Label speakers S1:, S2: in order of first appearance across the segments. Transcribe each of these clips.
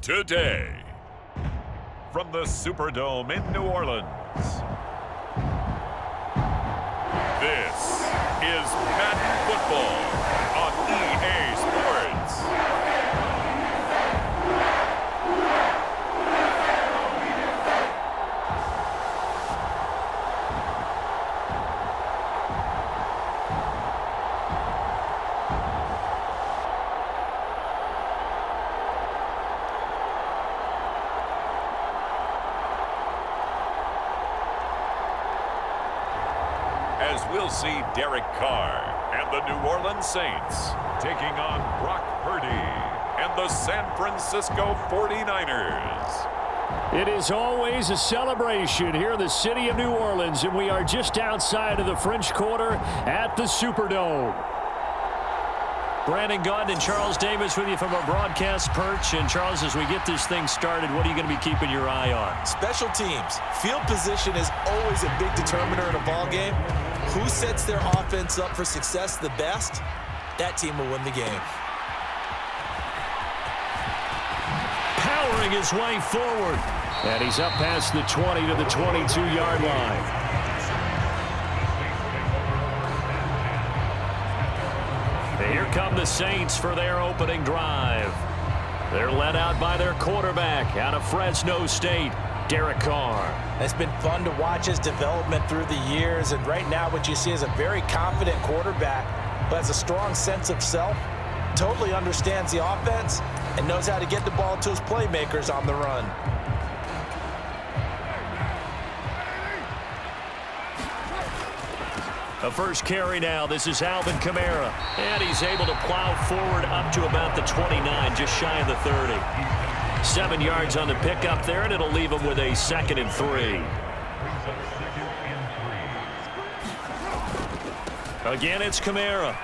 S1: Today, from the Superdome in New Orleans, this is Madden Football on EA Sports. As we'll see Derek Carr and the New Orleans Saints taking on Brock Purdy and the San Francisco 49ers.
S2: It is always a celebration here in the city of New Orleans, and we are just outside of the French Quarter at the Superdome. Brandon Gaudin and Charles Davis with you from our broadcast perch. And Charles, as we get this thing started, what are you going to be keeping your eye on?
S3: Special teams. Field position is always a big determiner in a ball game. Who sets their offense up for success the best, that team will win the game.
S2: Powering his way forward. And he's up past the 20 to the 22-yard line. Here come the Saints for their opening drive. They're led out by their quarterback out of Fresno State, Derek Carr.
S3: It's been fun to watch his development through the years, and right now what you see is a very confident quarterback who has a strong sense of self, totally understands the offense, and knows how to get the ball to his playmakers on the run.
S2: A first carry now. This is Alvin Kamara. And he's able to plow forward up to about the 29, just shy of the 30. 7 yards on the pickup there, and it'll leave him with a 2nd and 3. Again, it's Kamara.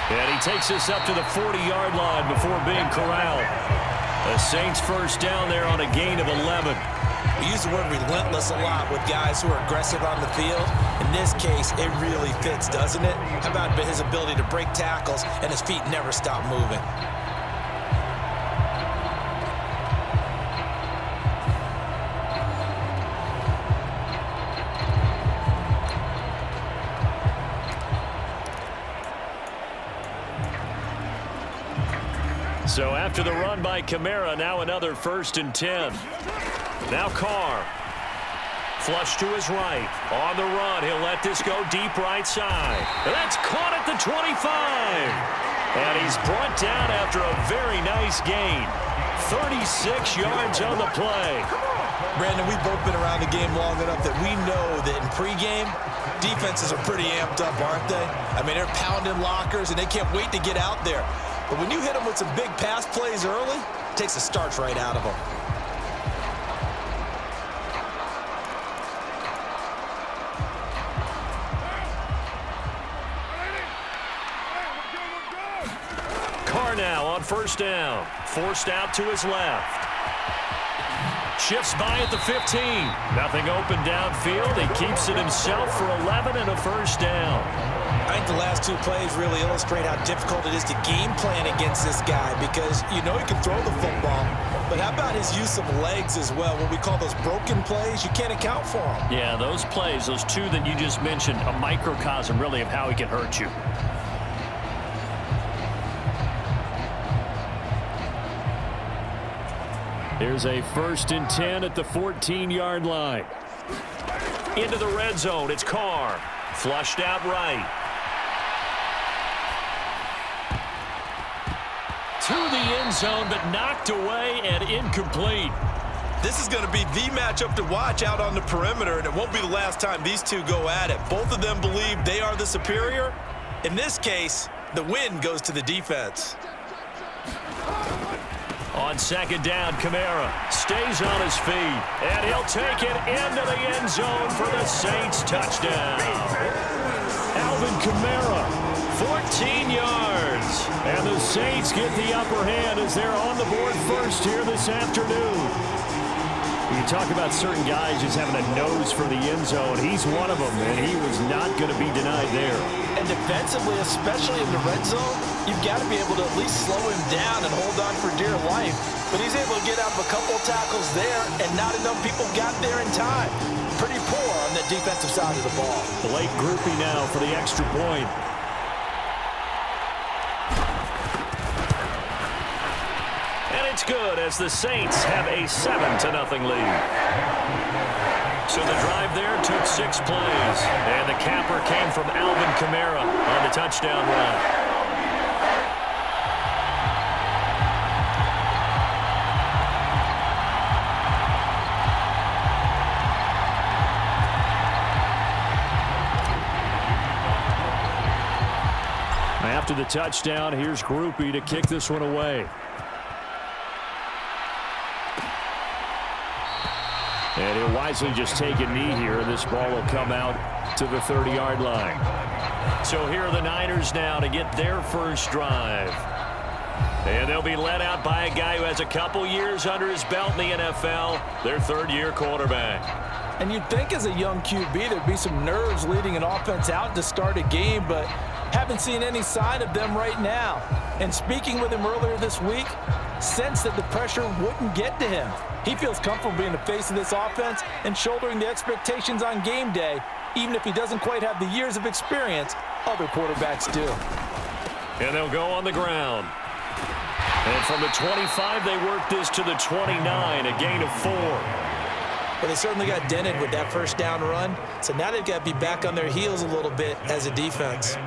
S2: And he takes this up to the 40-yard line before being corralled. The Saints first down there on a gain of 11.
S3: We use the word relentless a lot with guys who are aggressive on the field. In this case, it really fits, doesn't it? How about his ability to break tackles and his feet never stop moving?
S2: So after the run by Kamara, now another 1st and 10. Now Carr. Flush to his right. On the run, he'll let this go deep right side. And that's caught at the 25. And he's brought down after a very nice gain. 36 yards on the play.
S3: Brandon, we've both been around the game long enough that we know that in pregame, defenses are pretty amped up, aren't they? I mean, they're pounding lockers, and they can't wait to get out there. But when you hit them with some big pass plays early, it takes the starch right out of them.
S2: Carr now on first down. Forced out to his left. Shifts by at the 15. Nothing open downfield. He keeps it himself for 11 and a first down.
S3: I think the last 2 plays really illustrate how difficult it is to game plan against this guy because you know he can throw the football, but how about his use of legs as well? What we call those broken plays, you can't account for them.
S2: Yeah, those plays, those 2 that you just mentioned, a microcosm really of how he can hurt you. Here's a 1st and 10 at the 14-yard line. Into the red zone, it's Carr. Flushed out right. To the end zone, but knocked away and incomplete.
S3: This is going to be the matchup to watch out on the perimeter, and it won't be the last time these two go at it. Both of them believe they are the superior. In this case, the win goes to the defense.
S2: On 2nd down, Kamara stays on his feet, and he'll take it into the end zone for the Saints touchdown. Alvin Kamara, 14 yards, and the Saints get the upper hand as they're on the board first here this afternoon. You talk about certain guys just having a nose for the end zone. He's one of them, and he was not going to be denied there.
S3: And defensively, especially in the red zone, you've got to be able to at least slow him down and hold on for dear life. But he's able to get out of a couple of tackles there, and not enough people got there in time. Pretty poor on the defensive side of the ball.
S2: The late groupie now for the extra point. And it's good as the Saints have a 7-0 lead. So the drive there took 6 plays, and the capper came from Alvin Kamara on the touchdown run. After the touchdown, here's Groupie to kick this one away. And he'll wisely just take a knee here, and this ball will come out to the 30-yard line. So here are the Niners now to get their first drive. And they'll be led out by a guy who has a couple years under his belt in the NFL, their third-year quarterback.
S3: And you'd think as a young QB there'd be some nerves leading an offense out to start a game, but haven't seen any sign of them right now. And speaking with him earlier this week, sensed that the pressure wouldn't get to him. He feels comfortable being the face of this offense and shouldering the expectations on game day, even if he doesn't quite have the years of experience other quarterbacks do.
S2: And they'll go on the ground. And from the 25, they work this to the 29, a gain of 4.
S3: But they certainly got dented with that first down run, so now they've got to be back on their heels a little bit as a defense.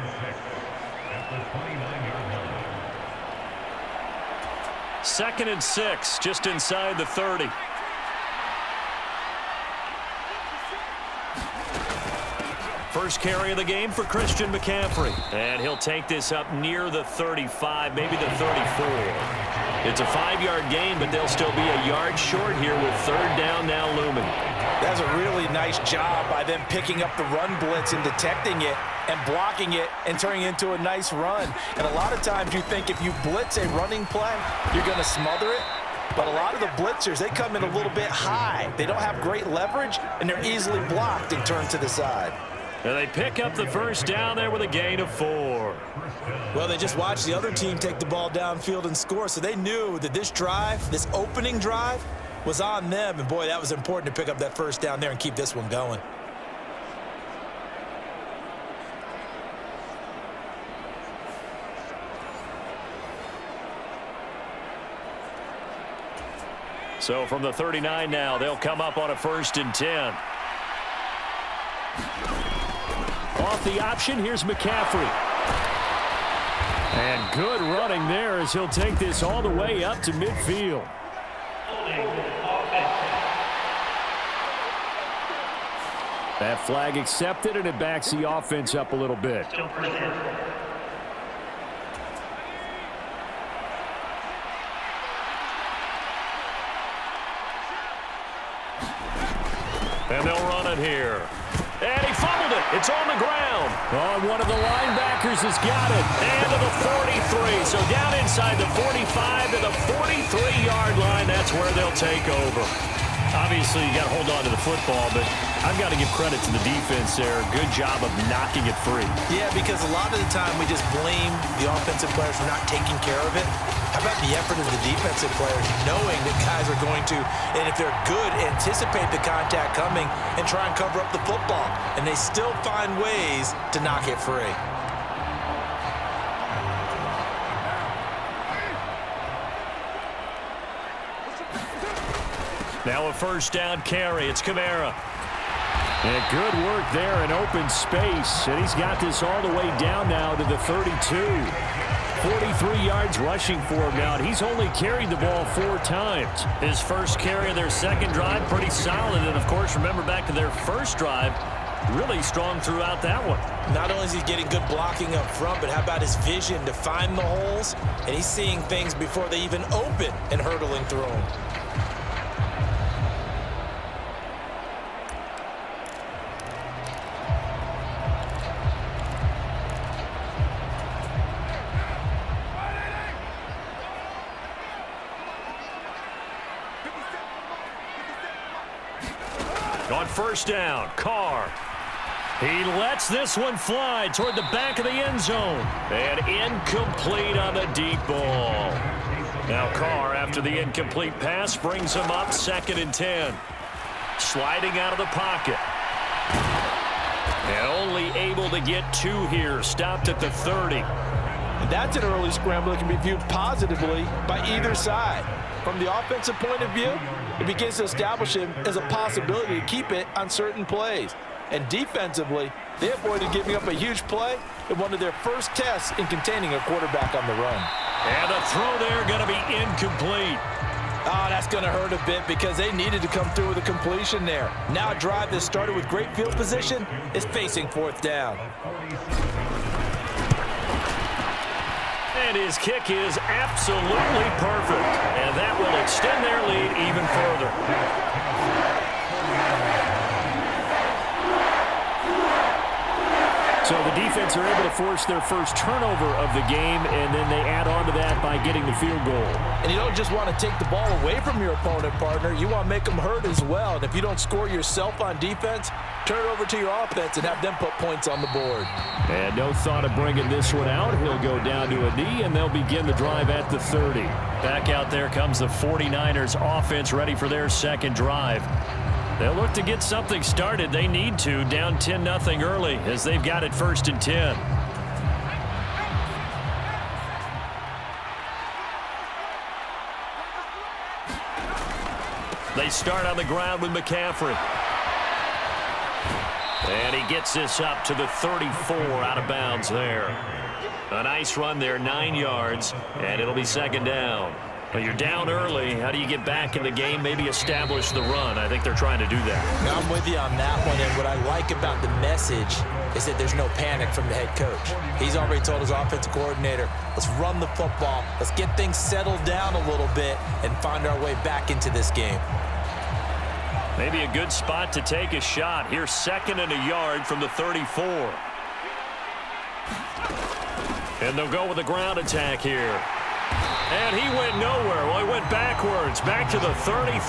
S2: Second and 6, just inside the 30. First carry of the game for Christian McCaffrey. And he'll take this up near the 35, maybe the 34. It's a 5-yard gain, but they'll still be a yard short here with third down now looming.
S3: That's a really nice job by them picking up the run blitz and detecting it and blocking it and turning it into a nice run. And a lot of times you think if you blitz a running play, you're going to smother it. But a lot of the blitzers, they come in a little bit high. They don't have great leverage, and they're easily blocked and turned to the side.
S2: And they pick up the first down there with a gain of 4.
S3: Well, they just watched the other team take the ball downfield and score, so they knew that this drive, this opening drive, was on them. And, boy, that was important to pick up that first down there and keep this one going.
S2: So from the 39 now, they'll come up on a 1st and 10. Off the option, here's McCaffrey. And good running there as he'll take this all the way up to midfield. That flag accepted, and it backs the offense up a little bit. And they'll run it here. And he fumbled it. It's on the ground. Oh, one of the linebackers has got it. And to the 43. So down inside the 45 to the 43-yard line. That's where they'll take over. Obviously, you got to hold on to the football, but I've got to give credit to the defense there. Good job of knocking it free.
S3: Yeah, because a lot of the time we just blame the offensive players for not taking care of it. How about the effort of the defensive players knowing that guys are going to, and if they're good, anticipate the contact coming and try and cover up the football. And they still find ways to knock it free.
S2: Now a first down carry. It's Kamara. And good work there in open space. And he's got this all the way down now to the 32. 43 yards rushing for him now. And he's only carried the ball 4 times. His first carry of their second drive, pretty solid. And, of course, remember back to their first drive, really strong throughout that one.
S3: Not only is he getting good blocking up front, but how about his vision to find the holes? And he's seeing things before they even open and hurtling through them.
S2: On first down, Carr. He lets this one fly toward the back of the end zone. And incomplete on the deep ball. Now Carr, after the incomplete pass, brings him up 2nd and 10. Sliding out of the pocket. And only able to get 2 here. Stopped at the 30.
S3: And that's an early scramble that can be viewed positively by either side. From the offensive point of view, it begins to establish him as a possibility to keep it on certain plays. And defensively, they avoided giving up a huge play in one of their first tests in containing a quarterback on the run.
S2: And the throw there going to be incomplete.
S3: Oh, that's going to hurt a bit because they needed to come through with a completion there. Now a drive that started with great field position is facing 4th down.
S2: And his kick is absolutely perfect. And that will extend their lead even further. So the defense are able to force their first turnover of the game, and then they add on to that by getting the field goal.
S3: And you don't just want to take the ball away from your opponent, partner. You want to make them hurt as well. And if you don't score yourself on defense, turn it over to your offense and have them put points on the board.
S2: And no thought of bringing this one out. He'll go down to a knee, and they'll begin the drive at the 30. Back out there comes the 49ers offense ready for their second drive. They'll look to get something started. They need to, down 10-0 early as they've got it 1st and 10. They start on the ground with McCaffrey. And he gets this up to the 34 out of bounds there. A nice run there, 9 yards, and it'll be 2nd down. Well, you're down early. How do you get back in the game, maybe establish the run? I think they're trying to do that.
S3: I'm with you on that one, and what I like about the message is that there's no panic from the head coach. He's already told his offensive coordinator, let's run the football, let's get things settled down a little bit and find our way back into this game.
S2: Maybe a good spot to take a shot. Here's 2nd and a yard from the 34. And they'll go with a ground attack here. And he went nowhere. Well, he went backwards, back to the 33.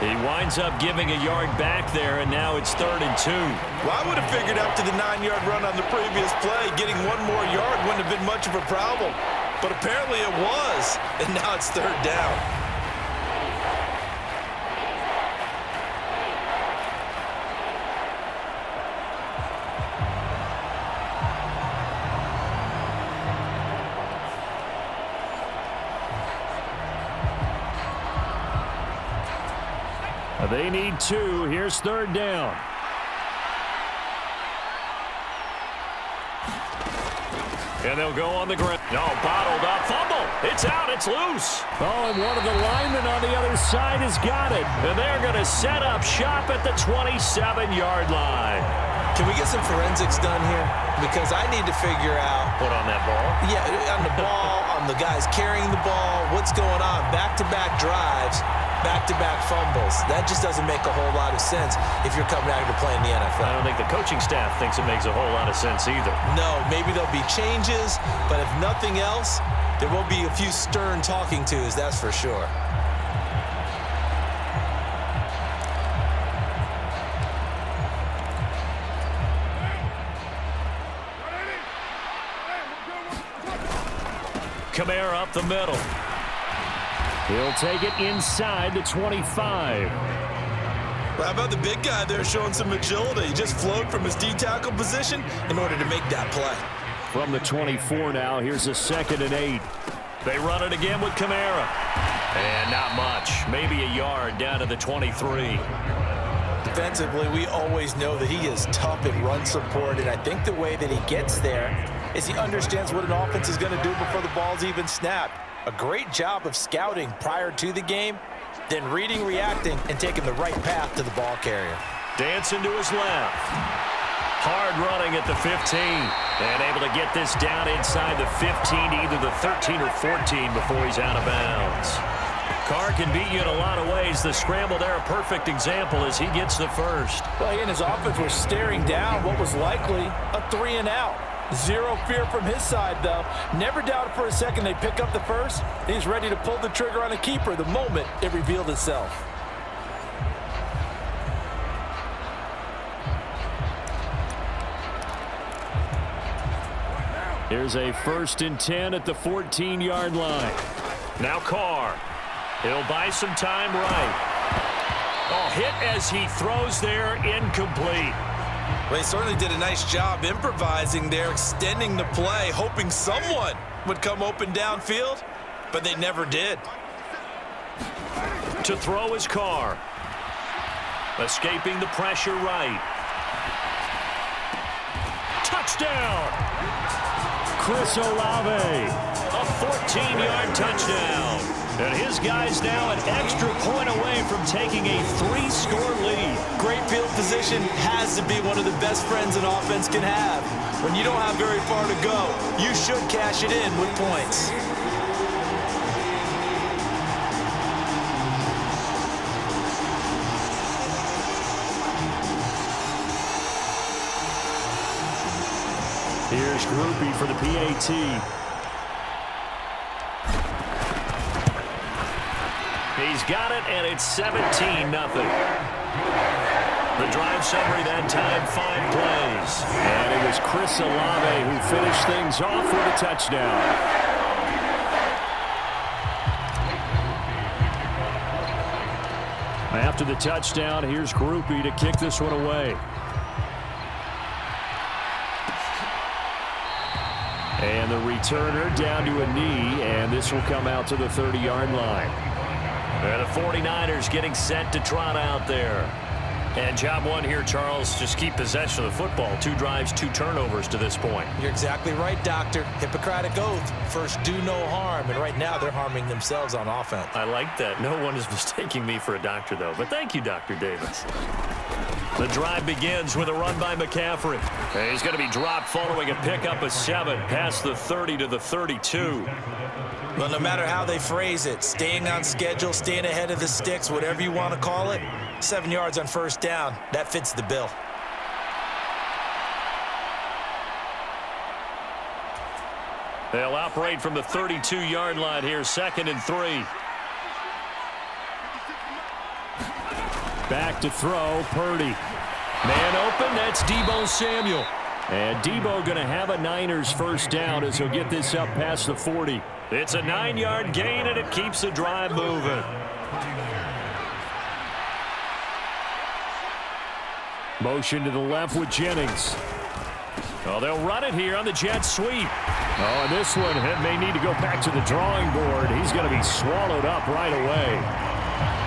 S2: He winds up giving a yard back there, and now it's 3rd and 2.
S3: Well, I would have figured after the 9-yard run on the previous play, getting 1 more yard wouldn't have been much of a problem. But apparently it was, and now it's 3rd down.
S2: They need 2. Here's 3rd down. And they'll go on the ground. No, bottled up. Fumble. It's out. It's loose. Oh, and one of the linemen on the other side has got it. And they're going to set up shop at the 27-yard line.
S3: Can we get some forensics done here? Because I need to figure out.
S2: What on that ball?
S3: Yeah, on the ball, on the guys carrying the ball. What's going on? Back-to-back drives. Back-to-back fumbles. That just doesn't make a whole lot of sense if you're coming out here to play in the NFL.
S2: I don't think the coaching staff thinks it makes a whole lot of sense either.
S3: No, maybe there'll be changes, but if nothing else, there will be a few stern talking tos, that's for sure.
S2: Kamara up the middle. He'll take it inside the 25.
S3: Well, how about the big guy there showing some agility? He just flowed from his D-tackle position in order to make that play.
S2: From the 24 now, here's a 2nd and 8. They run it again with Kamara. And not much. Maybe a yard down to the 23.
S3: Defensively, we always know that he is tough in run support, and I think the way that he gets there is he understands what an offense is going to do before the ball's even snapped. A great job of scouting prior to the game, then reading, reacting, and taking the right path to the ball carrier.
S2: Dancing to his left. Hard running at the 15. And able to get this down inside the 15 to either the 13 or 14 before he's out of bounds. Carr can beat you in a lot of ways. The scramble there, a perfect example as he gets the first.
S3: Well, he and his offense were staring down what was likely a 3-and-out. Zero fear from his side, though. Never doubted for a second they pick up the first. He's ready to pull the trigger on a keeper the moment it revealed itself.
S2: Here's a 1st and 10 at the 14-yard line. Now Carr. He'll buy some time right. Oh, hit as he throws there, incomplete.
S3: Well, he certainly did a nice job improvising there, extending the play, hoping someone would come open downfield, but they never did.
S2: To throw his Carr. Escaping the pressure right. Touchdown! Chris Olave. A 14-yard touchdown. And his guy's now an extra point away from taking a 3-score lead.
S3: Great field position has to be one of the best friends an offense can have. When you don't have very far to go, you should cash it in with points.
S2: Here's Groupie for the PAT. He's got it, and it's 17-0. The drive summary that time, 5 plays. And it was Chris Olave who finished things off with a touchdown. After the touchdown, here's Groupie to kick this one away. And the returner down to a knee, and this will come out to the 30-yard line. And the 49ers getting set to trot out there. And job one here, Charles, just keep possession of the football. 2 drives, 2 turnovers to this point.
S3: You're exactly right, Doctor. Hippocratic oath. First, do no harm. And right now, they're harming themselves on offense.
S2: I like that. No one is mistaking me for a doctor, though. But thank you, Dr. Davis. The drive begins with a run by McCaffrey. And he's going to be dropped following a pickup of 7 past the 30 to the 32.
S3: Well, no matter how they phrase it, staying on schedule, staying ahead of the sticks, whatever you want to call it, 7 yards on first down, that fits the bill.
S2: They'll operate from the 32-yard line here, 2nd and 3. Back to throw, Purdy. Man open, that's Deebo Samuel. And Deebo going to have a Niners first down as he'll get this up past the 40. It's a 9-yard gain, and it keeps the drive moving. Motion to the left with Jennings. Oh, they'll run it here on the jet sweep. Oh, and this one may need to go back to the drawing board. He's going to be swallowed up right away.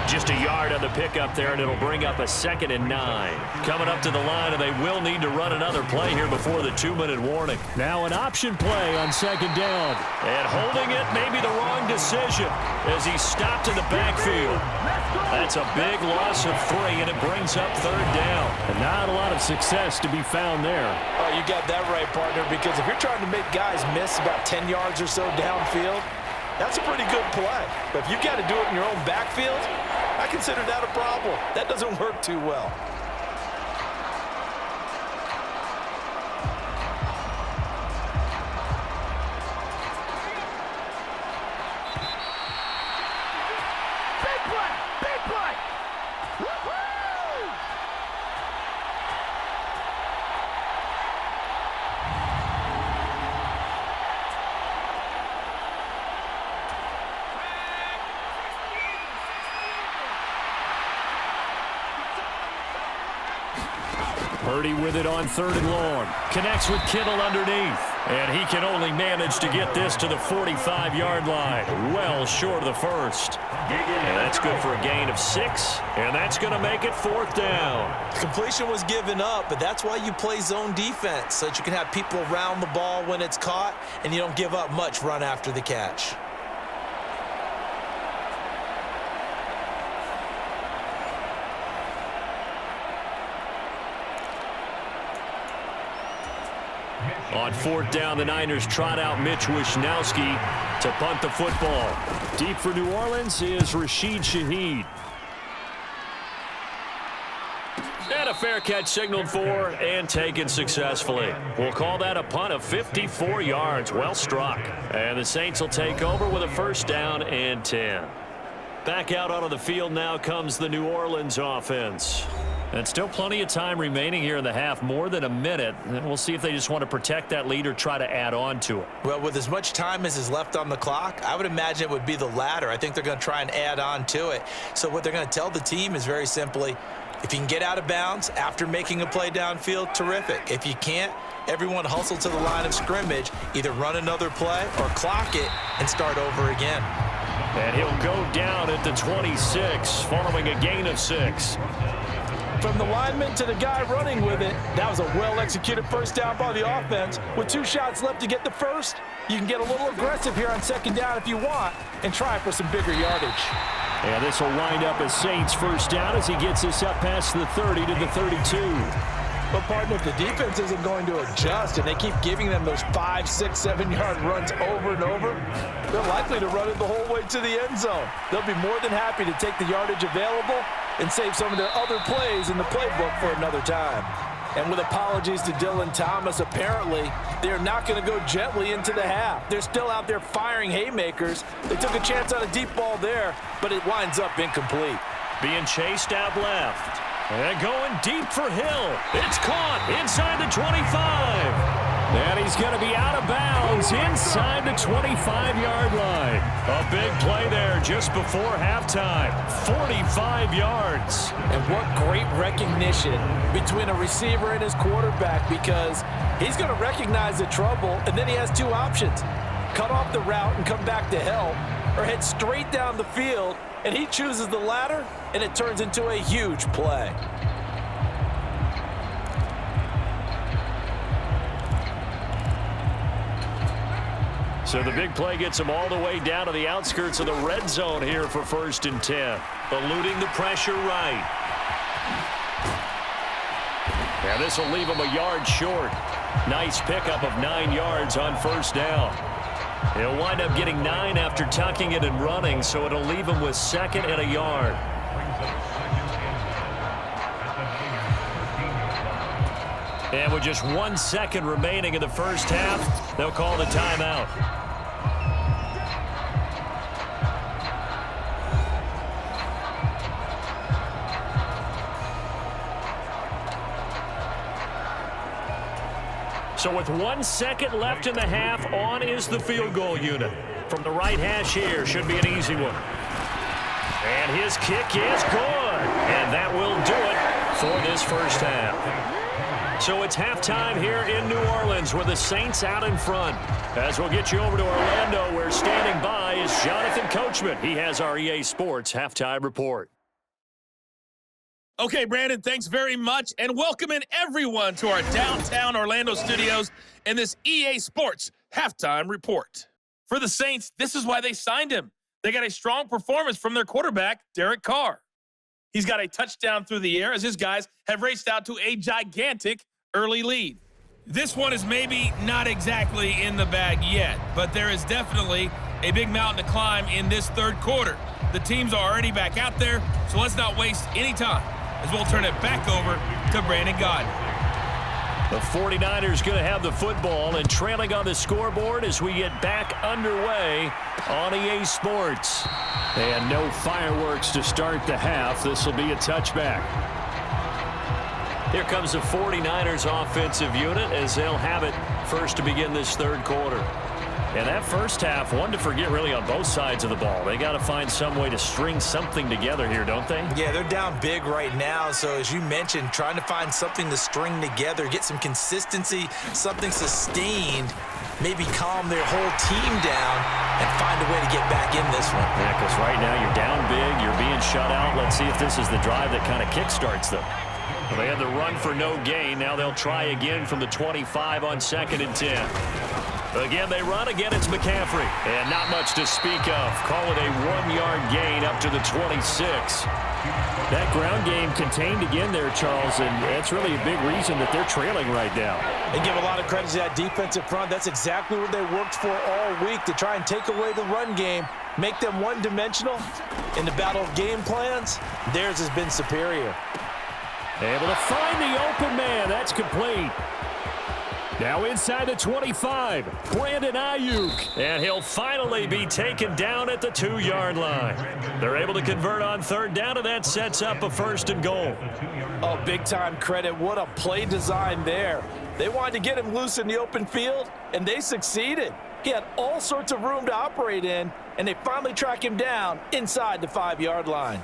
S2: Just a yard on the pickup there, and it'll bring up a 2nd and 9. Coming up to the line, and they will need to run another play here before the 2-minute warning. Now an option play on 2nd down. And holding it may be the wrong decision as he stopped in the backfield. That's a big loss of 3, and it brings up 3rd down. And not a lot of success to be found there.
S3: Oh, you got that right, partner, because if you're trying to make guys miss about 10 yards or so downfield, that's a pretty good play. But if you got to do it in your own backfield, I consider that a problem. That doesn't work too well.
S4: Big play! Big play! Woo-hoo!
S2: Purdy with it on 3rd and long. Connects with Kittle underneath. And he can only manage to get this to the 45-yard line. Well short of the 1st. And that's good for a gain of 6. And that's going to make it 4th down.
S3: Completion was given up, but that's why you play zone defense, so that you can have people around the ball when it's caught, and you don't give up much run after the catch.
S2: On 4th down, the Niners trot out Mitch Wishnowsky to punt the football. Deep for New Orleans is Rashid Shaheed. And a fair catch signaled for and taken successfully. We'll call that a punt of 54 yards. Well struck. And the Saints will take over with a 1st down and 10. Back out onto the field now comes the New Orleans offense. And still plenty of time remaining here in the half, more than a minute. And we'll see if they just want to protect that lead or try to add on to it.
S3: Well, with as much time as is left on the clock, I would imagine it would be the latter. I think they're going to try and add on to it. So what they're going to tell the team is very simply, if you can get out of bounds after making a play downfield, terrific. If you can't, everyone hustle to the line of scrimmage, either run another play or clock it and start over again.
S2: And he'll go down at the 26 following a gain of 6.
S5: From the lineman to the guy running with it, that was a well-executed first down by the offense. With 2 shots left to get the first, you can get a little aggressive here on second down if you want and try for some bigger yardage.
S2: And this will wind up as Saints first down as he gets this up past the 30 to the 32.
S5: But, partner, if the defense isn't going to adjust and they keep giving them those 5, 6, 7-yard runs over and over, they're likely to run it the whole way to the end zone. They'll be more than happy to take the yardage available and save some of their other plays in the playbook for another time. And with apologies to Dylan Thomas, apparently they're not going to go gently into the half. They're still out there firing haymakers. They took a chance on a deep ball there, but it winds up incomplete.
S2: Being chased out left. And going deep for Hill. It's caught inside the 25. And he's going to be out of bounds inside the 25-yard line. A big play there just before halftime. 45 yards.
S5: And what great recognition between a receiver and his quarterback, because he's going to recognize the trouble, and then he has 2 options. Cut off the route and come back to help, or head straight down the field, and he chooses the latter, and it turns into a huge play.
S2: So the big play gets him all the way down to the outskirts of the red zone here for 1st and 10. Eluding the pressure right. And this will leave him a yard short. Nice pickup of 9 yards on first down. He'll wind up getting 9 after tucking it and running, so it'll leave him with 2nd and a yard. And with just 1 second remaining in the first half, they'll call the timeout. So with 1 second left in the half, on is the field goal unit. From the right hash here, should be an easy one. And his kick is good. And that will do it for this first half. So it's halftime here in New Orleans with the Saints out in front. As we'll get you over to Orlando, where standing by is Jonathan Coachman. He has our EA Sports halftime report.
S6: Okay, Brandon, thanks very much, and welcome in everyone to our downtown Orlando studios and this EA Sports halftime report. For the Saints, this is why they signed him. They got a strong performance from their quarterback, Derek Carr. He's got a touchdown through the air as his guys have raced out to a gigantic early lead. This one is maybe not exactly in the bag yet, but there is definitely a big mountain to climb in this third quarter. The teams are already back out there, so let's not waste any time as we'll turn it back over to Brandon Gaudin.
S2: The 49ers going to have the football and trailing on the scoreboard as we get back underway on EA Sports. And no fireworks to start the half. This will be a touchback. Here comes the 49ers offensive unit as they'll have it first to begin this third quarter. And that first half, one to forget really on both sides of the ball. They got to find some way to string something together here, don't they?
S3: Yeah, they're down big right now. So as you mentioned, trying to find something to string together, get some consistency, something sustained, maybe calm their whole team down and find a way to get back in this one.
S2: Yeah, because right now you're down big, you're being shut out. Let's see if this is the drive that kind of kickstarts them. Well, they had the run for no gain. Now they'll try again from the 25 on 2nd and 10. Again, they run. Again, it's McCaffrey. And not much to speak of. Call it a 1-yard gain up to the 26. That ground game contained again there, Charles, and that's really a big reason that they're trailing right now.
S5: They give a lot of credit to that defensive front. That's exactly what they worked for all week, to try and take away the run game, make them one-dimensional. In the battle of game plans, theirs has been superior.
S2: Able to find the open man. That's complete. Now inside the 25, Brandon Ayuk. And he'll finally be taken down at the 2-yard line. They're able to convert on third down, and that sets up a 1st and goal.
S5: Oh, big-time credit. What a play design there. They wanted to get him loose in the open field, and they succeeded. He had all sorts of room to operate in, and they finally track him down inside the 5-yard line.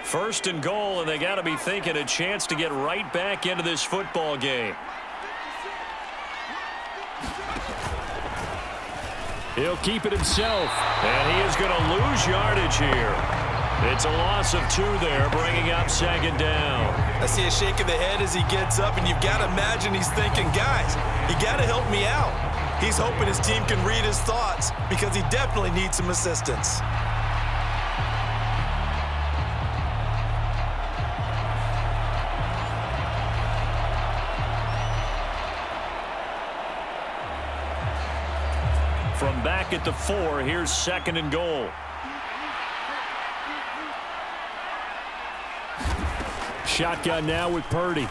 S2: First and goal, and they got to be thinking a chance to get right back into this football game. He'll keep it himself, and he is going to lose yardage here. It's a loss of 2 there, bringing up 2nd down.
S3: I see a shake of the head as he gets up, and you've got to imagine he's thinking, guys, you got to help me out. He's hoping his team can read his thoughts because he definitely needs some assistance.
S2: From back at the 4, here's 2nd and goal. Shotgun now with Purdy.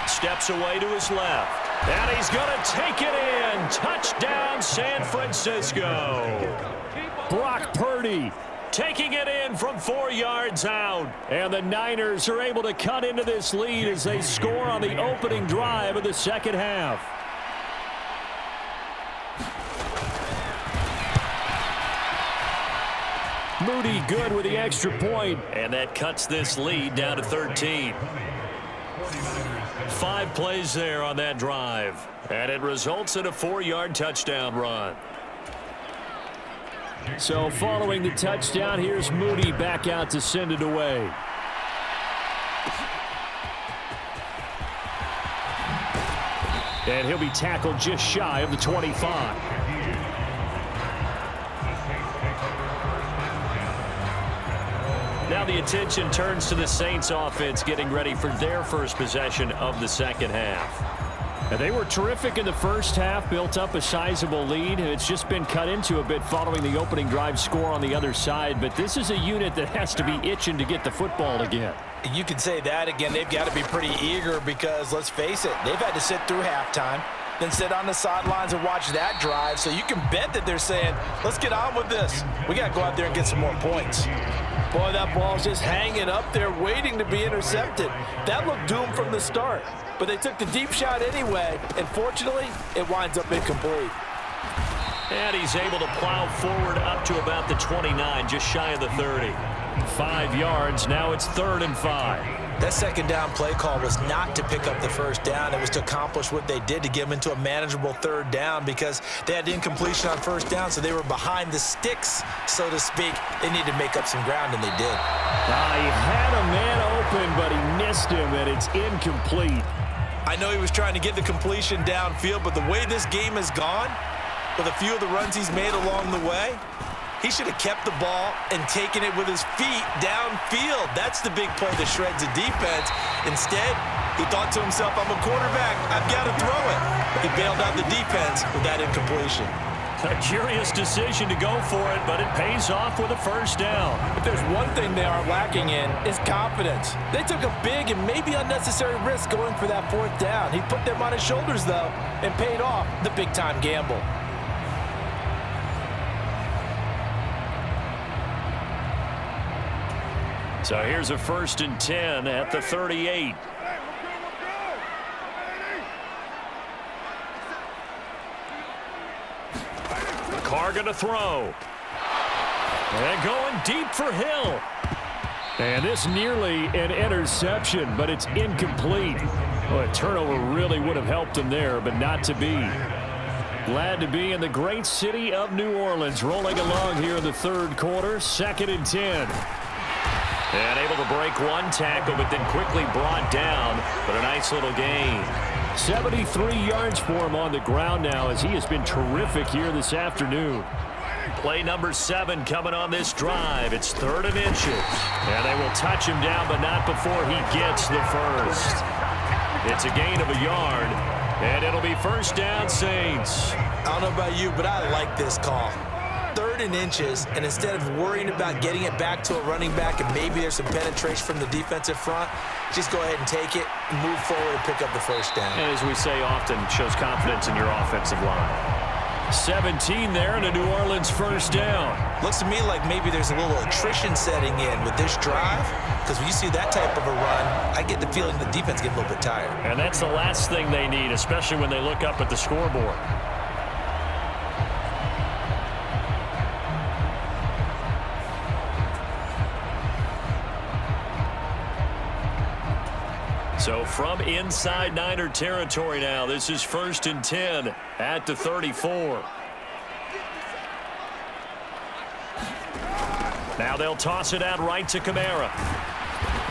S2: Steps away to his left. And he's going to take it in. Touchdown, San Francisco. Brock Purdy taking it in from 4 yards out. And the Niners are able to cut into this lead as they score on the opening drive of the second half. Moody good with the extra point, and that cuts this lead down to 13. 5 plays there on that drive, and it results in a 4-yard touchdown run. So following the touchdown, here's Moody back out to send it away. And he'll be tackled just shy of the 25. Now the attention turns to the Saints offense getting ready for their first possession of the second half. And they were terrific in the first half, built up a sizable lead. It's just been cut into a bit following the opening drive score on the other side. But this is a unit that has to be itching to get the football again.
S3: You can say that again. They've got to be pretty eager because, let's face it, they've had to sit through halftime, then sit on the sidelines and watch that drive. So you can bet that they're saying, let's get on with this. We got to go out there and get some more points. Boy, that ball's just hanging up there waiting to be intercepted. That looked doomed from the start. But they took the deep shot anyway, and fortunately, it winds up incomplete.
S2: And he's able to plow forward up to about the 29, just shy of the 30. 5 yards, now it's 3rd and 5.
S3: That second down play call was not to pick up the first down. It was to accomplish what they did to get them into a manageable 3rd down because they had incompletion on first down, so they were behind the sticks, so to speak. They needed to make up some ground, and they did.
S2: He had a man open, but he missed him, and it's incomplete.
S3: I know he was trying to get the completion downfield, but the way this game has gone, with a few of the runs he's made along the way, he should have kept the ball and taken it with his feet downfield. That's the big play that shreds the defense. Instead, he thought to himself, I'm a quarterback. I've got to throw it. He bailed out the defense with that incompletion.
S2: A curious decision to go for it, but it pays off with a first down.
S5: If there's one thing they are lacking in, it's confidence. They took a big and maybe unnecessary risk going for that 4th down. He put them on his shoulders, though, and paid off the big-time gamble.
S2: So here's a 1st and 10 at the 38. Carr going to throw. And going deep for Hill. And this nearly an interception, but it's incomplete. Well, a turnover really would have helped him there, but not to be. Glad to be in the great city of New Orleans, rolling along here in the 3rd quarter, 2nd and 10. And able to break one tackle, but then quickly brought down. But a nice little gain. 73 yards for him on the ground now as he has been terrific here this afternoon. Play number 7 coming on this drive. It's 3rd and inches. And they will touch him down, but not before he gets the first. It's a gain of a yard. And it'll be first down, Saints.
S3: I don't know about you, but I like this call. 3rd 3rd and inches, and instead of worrying about getting it back to a running back and maybe there's some penetration from the defensive front, just go ahead and take it, move forward, and pick up the 1st down.
S2: And as we say often, shows confidence in your offensive line. 17 there and a New Orleans 1st down.
S3: Looks to me like maybe there's a little attrition setting in with this drive, because when you see that type of a run, I get the feeling the defense gets a little bit tired.
S2: And that's the last thing they need, especially when they look up at the scoreboard. So from inside Niner territory now, this is 1st and 10 at the 34. Now they'll toss it out right to Kamara.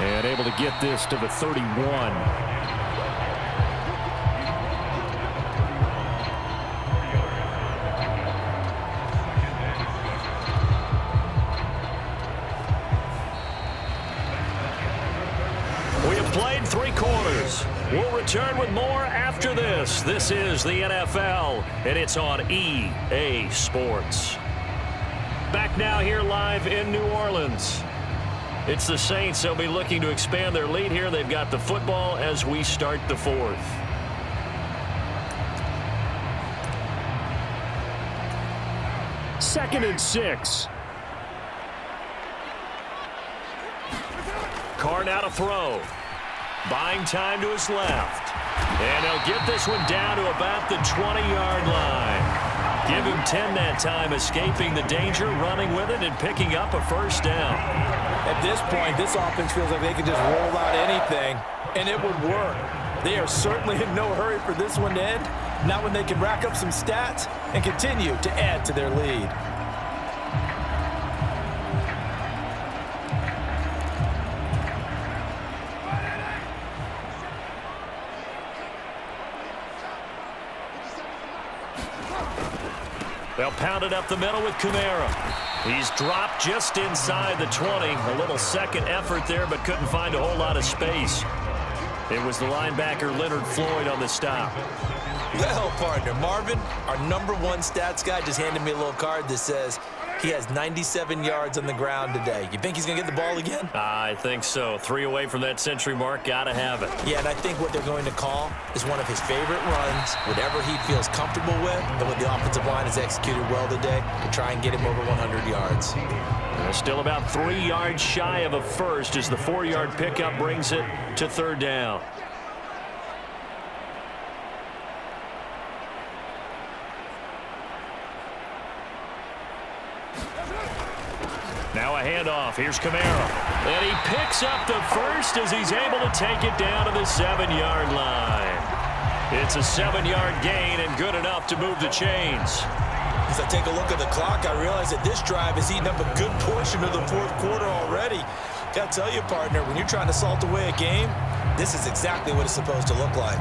S2: And able to get this to the 31. We have played 3 quarters. We'll return with more after this. This is the NFL, and it's on EA Sports. Back now here live in New Orleans. It's the Saints. They'll be looking to expand their lead here. They've got the football as we start the 4th. Second and 6. Carr now to throw. Buying time to his left. And he'll get this one down to about the 20-yard line. Give him 10 that time, escaping the danger, running with it, and picking up a 1st down.
S5: At this point, this offense feels like they can just roll out anything, and it would work. They are certainly in no hurry for this one to end, not when they can rack up some stats and continue to add to their lead.
S2: They'll pound it up the middle with Kamara. He's dropped just inside the 20. A little second effort there, but couldn't find a whole lot of space. It was the linebacker Leonard Floyd on the stop.
S3: Well, partner, Marvin, our #1 stats guy, just handed me a little card that says he has 97 yards on the ground today. You think he's going to get the ball again?
S2: I think so. 3 away from that century mark. Got to have it.
S3: Yeah, and I think what they're going to call is one of his favorite runs, whatever he feels comfortable with, and what the offensive line has executed well today to try and get him over 100 yards.
S2: Still about 3 yards shy of a 1st as the 4-yard pickup brings it to 3rd down. Now a handoff. Here's Kamara. And he picks up the 1st as he's able to take it down to the 7-yard line. It's a 7-yard gain and good enough to move the chains.
S3: As I take a look at the clock, I realize that this drive has eaten up a good portion of the 4th quarter already. Got to tell you, partner, when you're trying to salt away a game, this is exactly what it's supposed to look like.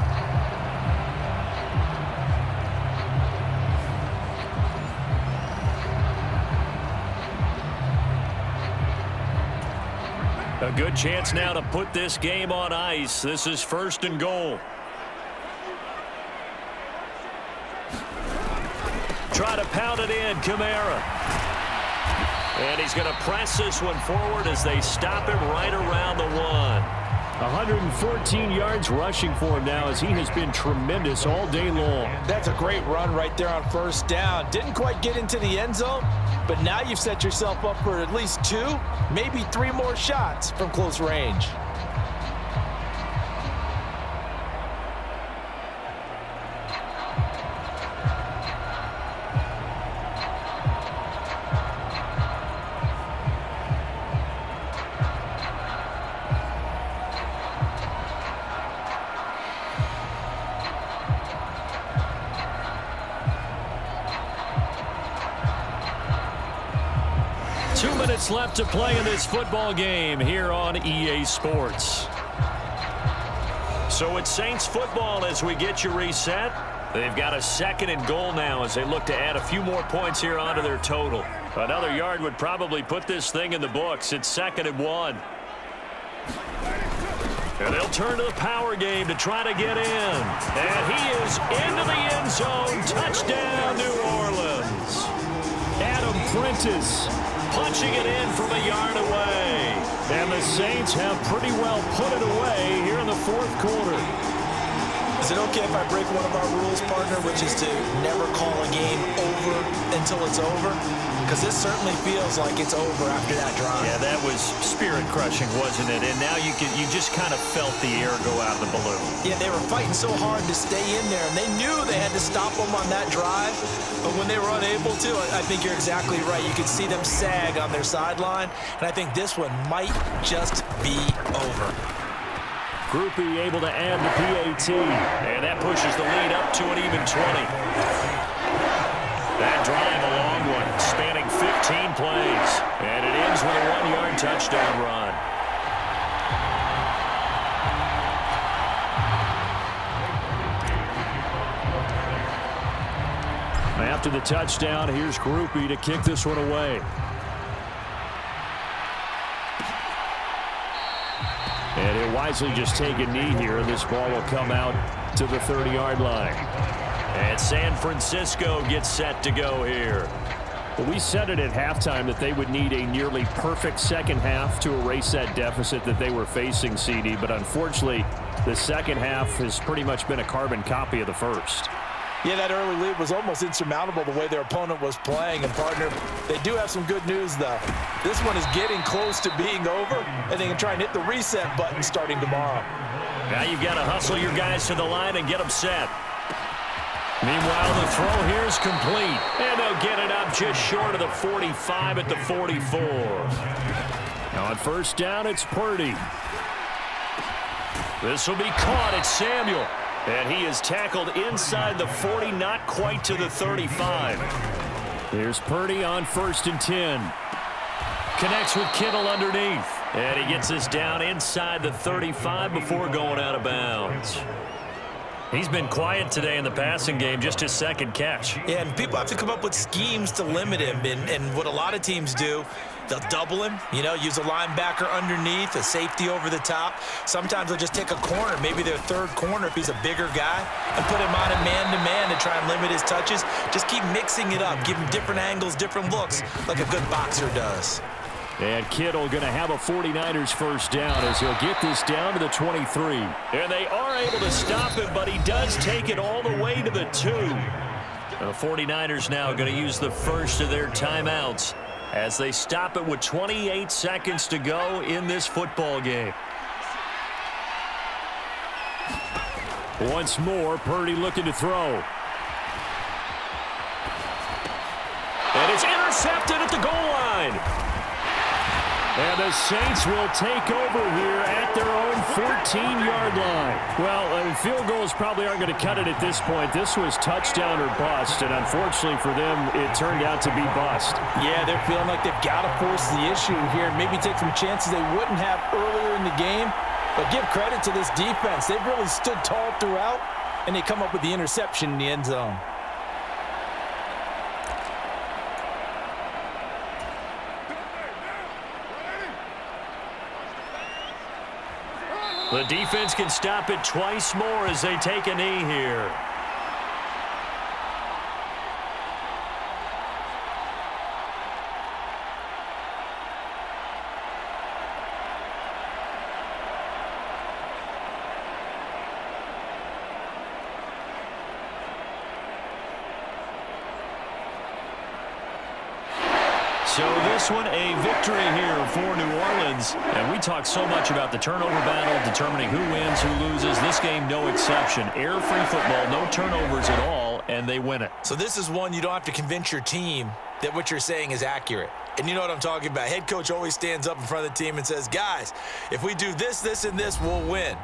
S2: A good chance now to put this game on ice. This is 1st and goal. Try to pound it in, Kamara. And he's going to press this one forward as they stop him right around the 1. 114 yards rushing for him now as he has been tremendous all day long.
S5: That's a great run right there on 1st down. Didn't quite get into the end zone, but now you've set yourself up for at least 2, maybe 3 more shots from close range.
S2: Left to play in this football game here on EA Sports. So it's Saints football as we get you reset. They've got a 2nd and goal now as they look to add a few more points here onto their total. Another yard would probably put this thing in the books. It's 2nd and 1. And they'll turn to the power game to try to get in. And he is into the end zone. Touchdown, New Orleans. Adam Prince practice. Punching it in from a yard away. And the Saints have pretty well put it away here in the fourth quarter.
S3: Is it okay if I break one of our rules, partner, which is to never call a game over until it's over? Because this certainly feels like it's over after that drive.
S2: Yeah, that was spirit-crushing, wasn't it? And now you just kind of felt the air go out of the balloon.
S3: Yeah, they were fighting so hard to stay in there, and they knew they had to stop them on that drive. But when they were unable to, I think you're exactly right. You could see them sag on their sideline, and I think this one might just be over.
S2: Groupie able to add the PAT. And that pushes the lead up to an even 20. That drive, a long one, spanning 15 plays. And it ends with a 1-yard touchdown run. After the touchdown, here's Groupie to kick this one away. And he'll wisely just take a knee here, and this ball will come out to the 30-yard line. And San Francisco gets set to go here. Well, we said it at halftime that they would need a nearly perfect second half to erase that deficit that they were facing, CD. But unfortunately, the second half has pretty much been a carbon copy of the first.
S5: Yeah, that early lead was almost insurmountable the way their opponent was playing. And, partner, they do have some good news, though. This one is getting close to being over, and they can try and hit the reset button starting tomorrow.
S2: Now you've got to hustle your guys to the line and get them set. Meanwhile, the throw here is complete. And they'll get it up just short of the 45 at the 44. Now on first down, it's Purdy. This will be caught. It's Samuel. And he is tackled inside the 40, not quite to the 35. Here's Purdy on 1st and 10. Connects with Kittle underneath. And he gets this down inside the 35 before going out of bounds. He's been quiet today in the passing game, just his second catch.
S3: Yeah, and people have to come up with schemes to limit him. And what a lot of teams do, they'll double him, use a linebacker underneath, a safety over the top. Sometimes they'll just take a corner, maybe their third corner if he's a bigger guy, and put him on a man-to-man to try and limit his touches. Just keep mixing it up, give him different angles, different looks, like a good boxer does.
S2: And Kittle going to have a 49ers first down as he'll get this down to the 23. And they are able to stop him, but he does take it all the way to the 2. The 49ers now going to use the first of their timeouts as they stop it with 28 seconds to go in this football game. Once more, Purdy looking to throw. And it's intercepted at the goal line. And the Saints will take over here at their own 14-yard line. Well, field goals probably aren't going to cut it at this point. This was touchdown or bust, and unfortunately for them, it turned out to be bust.
S5: Yeah, they're feeling like they've got to force the issue here, maybe take some chances they wouldn't have earlier in the game. But give credit to this defense. They've really stood tall throughout, and they come up with the interception in the end zone.
S2: The defense can stop it twice more as they take a knee here. So this one a victory here for New Orleans. And we talk so much about the turnover battle, determining who wins, who loses. This game, no exception. Error-free football, no turnovers at all, and they win it.
S3: So this is one you don't have to convince your team that what you're saying is accurate. And you know what I'm talking about. Head coach always stands up in front of the team and says, guys, if we do this, this, and this, we'll win.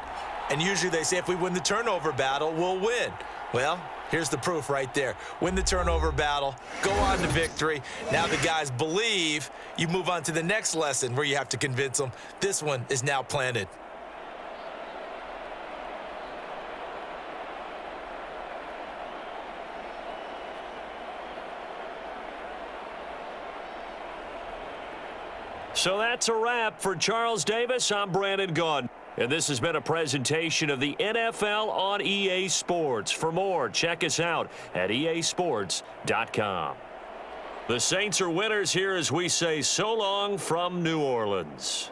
S3: And usually they say if we win the turnover battle, we'll win. Well, here's the proof right there. Win the turnover battle, go on to victory. Now the guys believe. You move on to the next lesson where you have to convince them. This one is now planted.
S2: So that's a wrap for Charles Davis. I'm Brandon Gunn. And this has been a presentation of the NFL on EA Sports. For more, check us out at easports.com. The Saints are winners here as we say so long from New Orleans.